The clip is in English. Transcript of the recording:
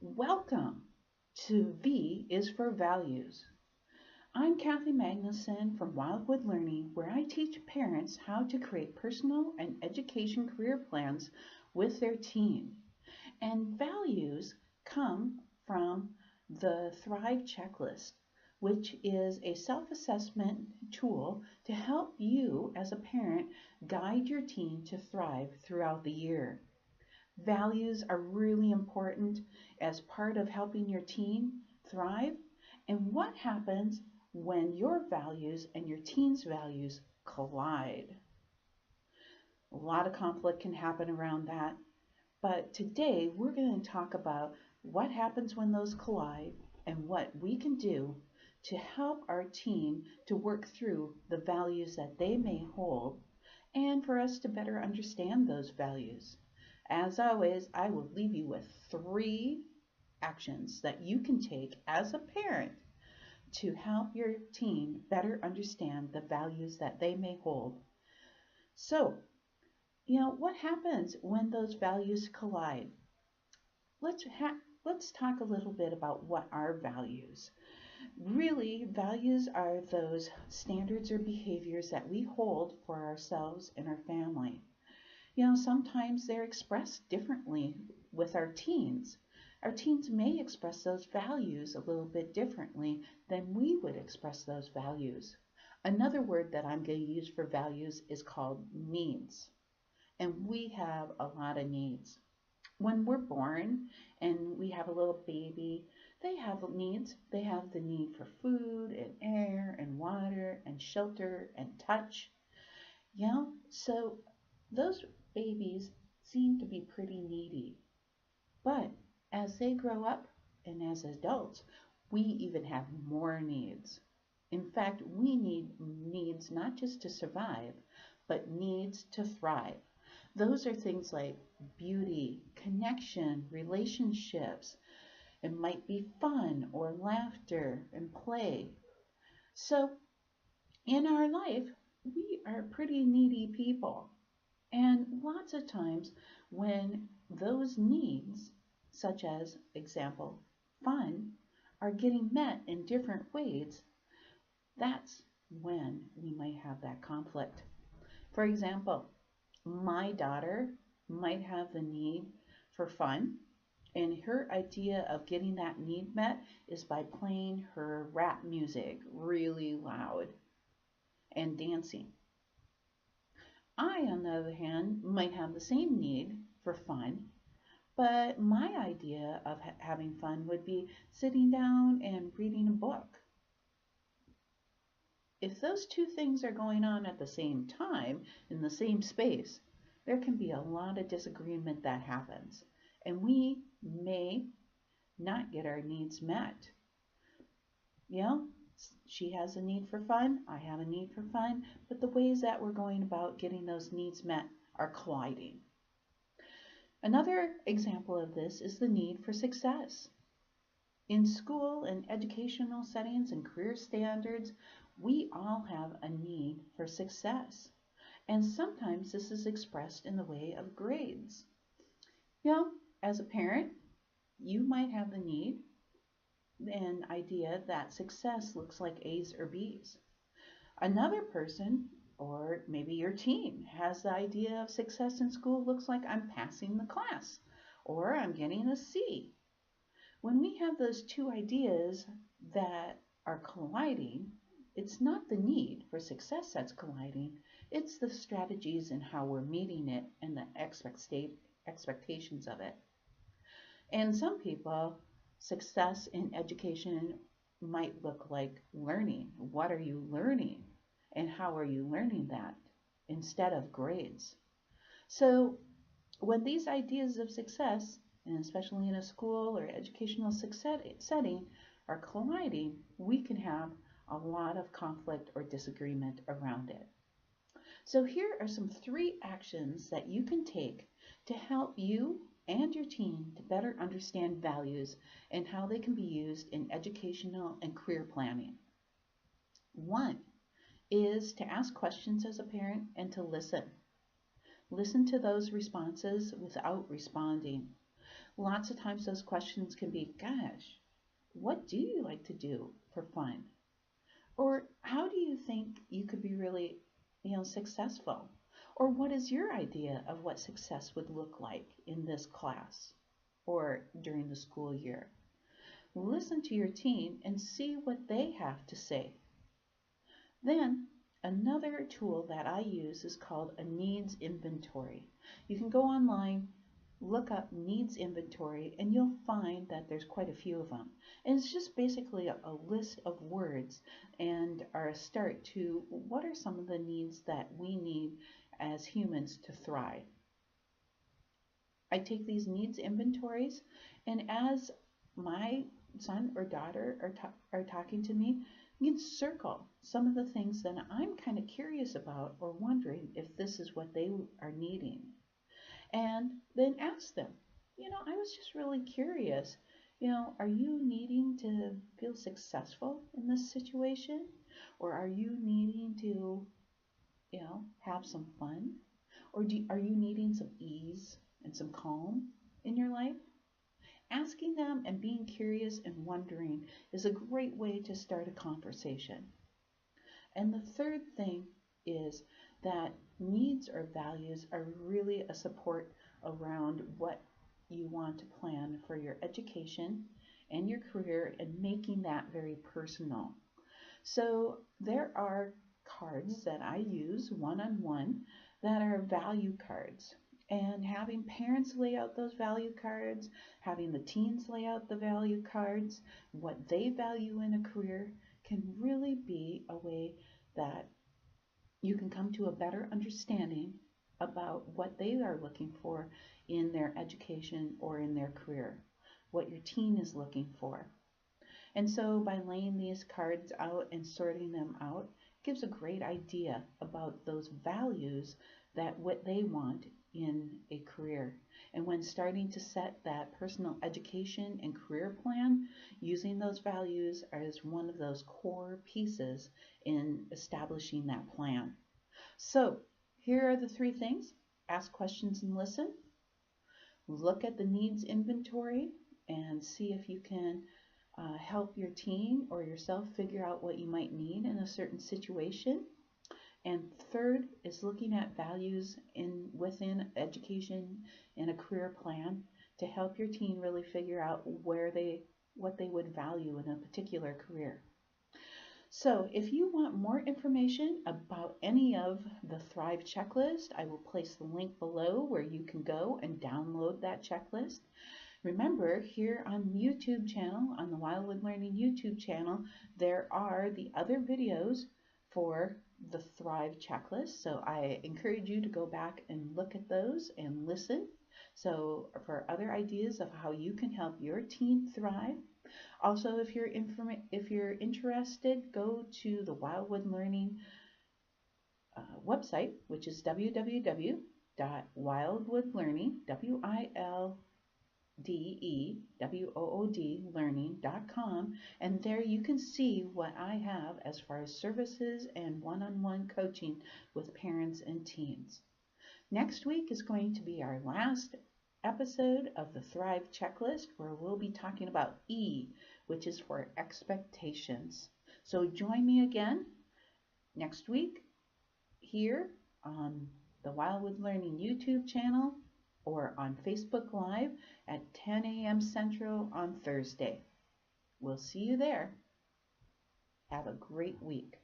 Welcome to V is for Values. I'm Kathy Magnuson from Wildwood Learning, where I teach parents how to create personal and education career plans with their teen. And values come from the Thrive Checklist, which is a self assessment tool to help you as a parent guide your teen to thrive throughout the year. Values are really important as part of helping your teen thrive. And what happens when your values and your teen's values collide? A lot of conflict can happen around that. But today we're going to talk about what happens when those collide and what we can do to help our teen to work through the values that they may hold and for us to better understand those values. As always, I will leave you with 3 actions that you can take as a parent to help your teen better understand the values that they may hold. So, what happens when those values collide? Let's talk a little bit about what are values. Really, values are those standards or behaviors that we hold for ourselves and our family. Sometimes they're expressed differently with our teens. Our teens may express those values a little bit differently than we would express those values. Another word that I'm going to use for values is called needs. And we have a lot of needs. When we're born and we have a little baby, they have needs. They have the need for food and air and water and shelter and touch. So those babies seem to be pretty needy. But as they grow up and as adults, we even have more needs. In fact, we need needs not just to survive, but needs to thrive. Those are things like beauty, connection, relationships. It might be fun or laughter and play. So in our life, we are pretty needy people. And lots of times when those needs, such as example, fun, are getting met in different ways, that's when we might have that conflict. For example, my daughter might have the need for fun, and her idea of getting that need met is by playing her rap music really loud and dancing. I, on the other hand, might have the same need for fun, but my idea of having fun would be sitting down and reading a book. If those two things are going on at the same time in the same space, there can be a lot of disagreement that happens, and we may not get our needs met. She has a need for fun, I have a need for fun, but the ways that we're going about getting those needs met are colliding. Another example of this is the need for success. In school and educational settings and career standards, we all have a need for success. And sometimes this is expressed in the way of grades. As a parent, you might have the need an idea that success looks like A's or B's. Another person, or maybe your teen, has the idea of success in school looks like I'm passing the class or I'm getting a C. When we have those two ideas that are colliding, it's not the need for success that's colliding, it's the strategies and how we're meeting it and the expectations of it. And some people, success in education might look like learning. What are you learning? And how are you learning that instead of grades? So when these ideas of success, and especially in a school or educational setting, are colliding, we can have a lot of conflict or disagreement around it. So here are some 3 actions that you can take to help you and your teen to better understand values and how they can be used in educational and career planning. 1 is to ask questions as a parent and to listen. Listen to those responses without responding. Lots of times those questions can be, gosh, what do you like to do for fun? Or how do you think you could be really, successful? Or what is your idea of what success would look like in this class or during the school year? Listen to your team and see what they have to say. Then, another tool that I use is called a needs inventory. You can go online, look up needs inventory, and you'll find that there's quite a few of them. And it's just basically a list of words and are a start to what are some of the needs that we need as humans to thrive. I take these needs inventories, and as my son or daughter are talking to me, you can circle some of the things that I'm kind of curious about or wondering if this is what they are needing. And then ask them, I was just really curious, are you needing to feel successful in this situation? Or are you needing to, have some fun? Or are you needing some ease and some calm in your life? Asking them and being curious and wondering is a great way to start a conversation. And the third thing is that needs or values are really a support around what you want to plan for your education and your career and making that very personal. So there are cards that I use one-on-one that are value cards. And having parents lay out those value cards, having the teens lay out the value cards, what they value in a career can really be a way that you can come to a better understanding about what they are looking for in their education or in their career, what your teen is looking for. And so by laying these cards out and sorting them out, it gives a great idea about those values that what they want in a career. And when starting to set that personal education and career plan, using those values as one of those core pieces in establishing that plan. So here are the three things: ask questions and listen, look at the needs inventory and see if you can help your teen or yourself figure out what you might need in a certain situation. And third is looking at values within education and a career plan to help your teen really figure out what they would value in a particular career. So if you want more information about any of the Thrive checklist, I will place the link below where you can go and download that checklist. Remember, here on the YouTube channel, on the Wildwood Learning YouTube channel, there are the other videos for the Thrive checklist. So I encourage you to go back and look at those and listen. So for other ideas of how you can help your teen thrive. Also, if you're interested, go to the Wildwood Learning website, which is www.wildwoodlearning, WildwoodLearning.com, and there you can see what I have as far as services and one-on-one coaching with parents and teens. Next week is going to be our last episode of the Thrive checklist, where we'll be talking about E, which is for expectations. So join me again next week here on the Wildwood Learning YouTube channel or on Facebook Live at 10 a.m. Central on Thursday. We'll see you there. Have a great week.